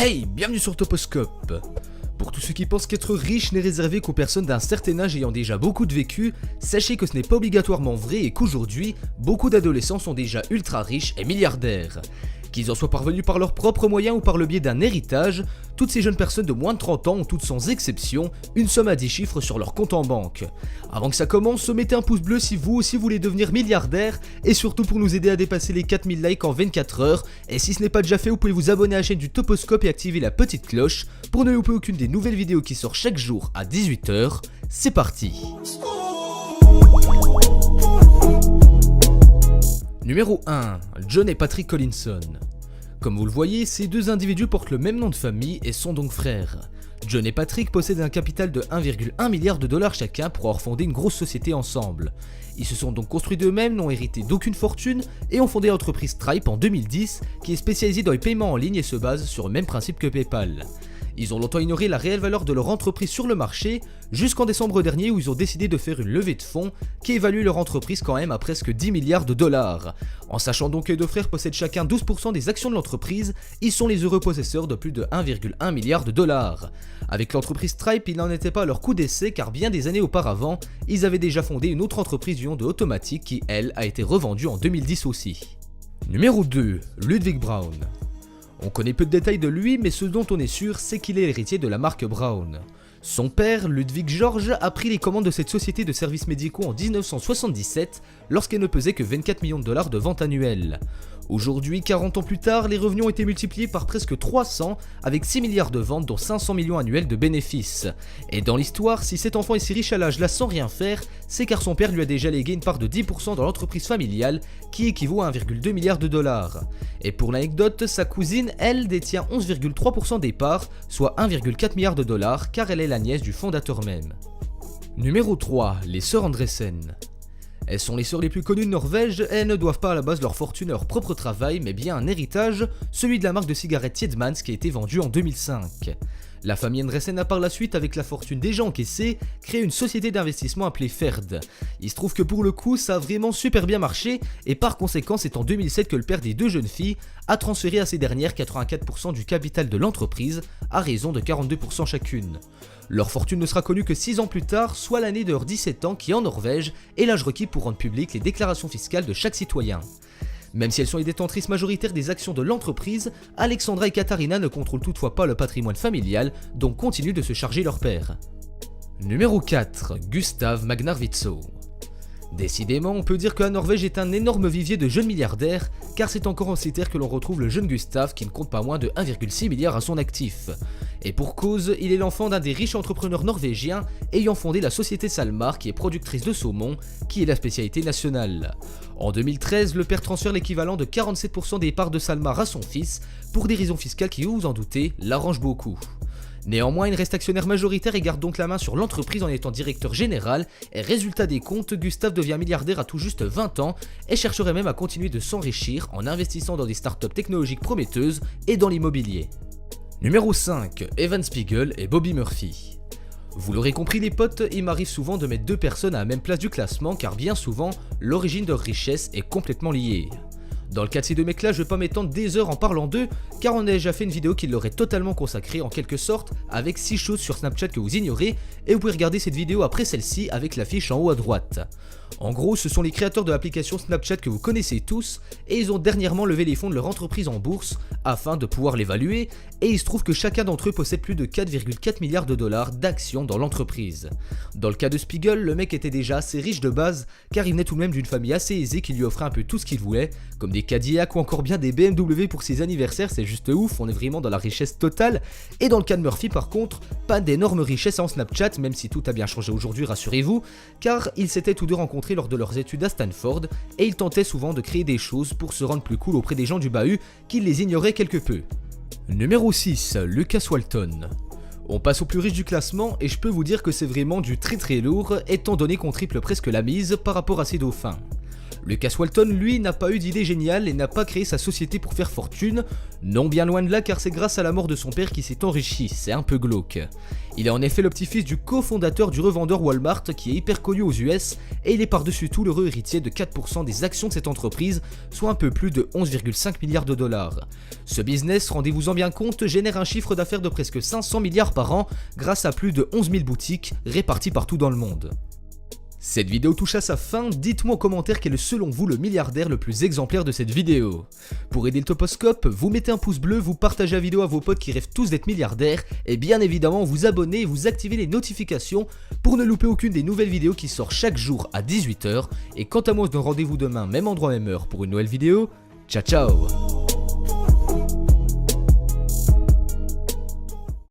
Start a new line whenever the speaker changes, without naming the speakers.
Hey, bienvenue sur Toposcope. Pour tous ceux qui pensent qu'être riche n'est réservé qu'aux personnes d'un certain âge ayant déjà beaucoup de vécu, sachez que ce n'est pas obligatoirement vrai et qu'aujourd'hui, beaucoup d'adolescents sont déjà ultra riches et milliardaires. Qu'ils en soient parvenus par leurs propres moyens ou par le biais d'un héritage, toutes ces jeunes personnes de moins de 30 ans ont toutes sans exception une somme à 10 chiffres sur leur compte en banque. Avant que ça commence, mettez un pouce bleu si vous aussi voulez devenir milliardaire et surtout pour nous aider à dépasser les 4000 likes en 24 heures. Et si ce n'est pas déjà fait, vous pouvez vous abonner à la chaîne du Toposcope et activer la petite cloche pour ne louper aucune des nouvelles vidéos qui sortent chaque jour à 18 h. C'est parti. Numéro 1. John et Patrick Collinson. Comme vous le voyez, ces deux individus portent le même nom de famille et sont donc frères. John et Patrick possèdent un capital de 1,1 milliard de dollars chacun pour avoir fondé une grosse société ensemble. Ils se sont donc construits d'eux-mêmes, n'ont hérité d'aucune fortune et ont fondé l'entreprise Stripe en 2010 qui est spécialisée dans les paiements en ligne et se base sur le même principe que PayPal. Ils ont longtemps ignoré la réelle valeur de leur entreprise sur le marché, jusqu'en décembre dernier où ils ont décidé de faire une levée de fonds qui évalue leur entreprise quand même à presque 10 milliards de dollars. En sachant donc que les deux frères possèdent chacun 12% des actions de l'entreprise, ils sont les heureux possesseurs de plus de 1,1 milliard de dollars. Avec l'entreprise Stripe, ils n'en étaient pas à leur coup d'essai car bien des années auparavant, ils avaient déjà fondé une autre entreprise du nom de Automatic qui, elle, a été revendue en 2010 aussi. Numéro 2. Ludwig Brown. On connaît peu de détails de lui, mais ce dont on est sûr, c'est qu'il est l'héritier de la marque Brown. Son père, Ludwig George, a pris les commandes de cette société de services médicaux en 1977, lorsqu'elle ne pesait que 24 millions de dollars de ventes annuelles. Aujourd'hui, 40 ans plus tard, les revenus ont été multipliés par presque 300, avec 6 milliards de ventes dont 500 millions annuels de bénéfices. Et dans l'histoire, si cet enfant est si riche à l'âge là sans rien faire, c'est car son père lui a déjà légué une part de 10% dans l'entreprise familiale, qui équivaut à 1,2 milliard de dollars. Et pour l'anecdote, sa cousine, elle, détient 11,3% des parts, soit 1,4 milliard de dollars, car elle est la nièce du fondateur même. Numéro 3. Les sœurs Andresen. Elles sont les sœurs les plus connues de Norvège et elles ne doivent pas à la base leur fortune à leur propre travail mais bien un héritage, celui de la marque de cigarettes Tiedemans qui a été vendue en 2005. La famille Andresen a par la suite, avec la fortune déjà encaissée, créé une société d'investissement appelée Ferd. Il se trouve que pour le coup ça a vraiment super bien marché et par conséquent c'est en 2007 que le père des deux jeunes filles a transféré à ces dernières 84% du capital de l'entreprise à raison de 42% chacune. Leur fortune ne sera connue que 6 ans plus tard, soit l'année de leurs 17 ans qui en Norvège est l'âge requis pour rendre publiques les déclarations fiscales de chaque citoyen. Même si elles sont les détentrices majoritaires des actions de l'entreprise, Alexandra et Katarina ne contrôlent toutefois pas le patrimoine familial, donc continuent de se charger leur père. Numéro 4. Gustav Magnar-Vidso. Décidément, on peut dire que la Norvège est un énorme vivier de jeunes milliardaires, car c'est encore en ces terres que l'on retrouve le jeune Gustav qui ne compte pas moins de 1,6 milliard à son actif. Et pour cause, il est l'enfant d'un des riches entrepreneurs norvégiens ayant fondé la société Salmar qui est productrice de saumon, qui est la spécialité nationale. En 2013, le père transfère l'équivalent de 47% des parts de Salmar à son fils, pour des raisons fiscales qui, vous vous en doutez, l'arrangent beaucoup. Néanmoins, il reste actionnaire majoritaire et garde donc la main sur l'entreprise en étant directeur général, et résultat des comptes, Gustav devient milliardaire à tout juste 20 ans et chercherait même à continuer de s'enrichir en investissant dans des startups technologiques prometteuses et dans l'immobilier. Numéro 5. Evan Spiegel et Bobby Murphy. Vous l'aurez compris les potes, il m'arrive souvent de mettre deux personnes à la même place du classement car bien souvent, l'origine de leur richesse est complètement liée. Dans le cas de ces deux mecs là, je vais pas m'étendre des heures en parlant d'eux, car on a déjà fait une vidéo qui leur est totalement consacrée en quelque sorte, avec 6 choses sur Snapchat que vous ignorez, et vous pouvez regarder cette vidéo après celle-ci avec l'affiche en haut à droite. En gros, ce sont les créateurs de l'application Snapchat que vous connaissez tous, et ils ont dernièrement levé les fonds de leur entreprise en bourse, afin de pouvoir l'évaluer, et il se trouve que chacun d'entre eux possède plus de 4,4 milliards de dollars d'actions dans l'entreprise. Dans le cas de Spiegel, le mec était déjà assez riche de base, car il venait tout de même d'une famille assez aisée qui lui offrait un peu tout ce qu'il voulait, comme des Cadillac ou encore bien des BMW pour ses anniversaires, c'est juste ouf, on est vraiment dans la richesse totale. Et dans le cas de Murphy par contre, pas d'énorme richesse en Snapchat, même si tout a bien changé aujourd'hui, rassurez-vous, car ils s'étaient tous deux rencontrés lors de leurs études à Stanford, et ils tentaient souvent de créer des choses pour se rendre plus cool auprès des gens du bahut, qui les ignoraient quelque peu. Numéro 6. Lucas Walton. On passe au plus riche du classement, et je peux vous dire que c'est vraiment du très lourd, étant donné qu'on triple presque la mise par rapport à ses dauphins. Lucas Walton, lui, n'a pas eu d'idée géniale et n'a pas créé sa société pour faire fortune, non bien loin de là car c'est grâce à la mort de son père qu'il s'est enrichi, c'est un peu glauque. Il est en effet le petit-fils du cofondateur du revendeur Walmart qui est hyper connu aux US et il est par-dessus tout l'heureux héritier de 4% des actions de cette entreprise, soit un peu plus de 11,5 milliards de dollars. Ce business, rendez-vous en bien compte, génère un chiffre d'affaires de presque 500 milliards par an grâce à plus de 11 000 boutiques réparties partout dans le monde. Cette vidéo touche à sa fin, dites-moi en commentaire quel est selon vous le milliardaire le plus exemplaire de cette vidéo. Pour aider le Toposcope, vous mettez un pouce bleu, vous partagez la vidéo à vos potes qui rêvent tous d'être milliardaires et bien évidemment vous abonnez et vous activez les notifications pour ne louper aucune des nouvelles vidéos qui sortent chaque jour à 18 h. Et quant à moi on se donne rendez-vous demain, même endroit, même heure pour une nouvelle vidéo. Ciao ciao.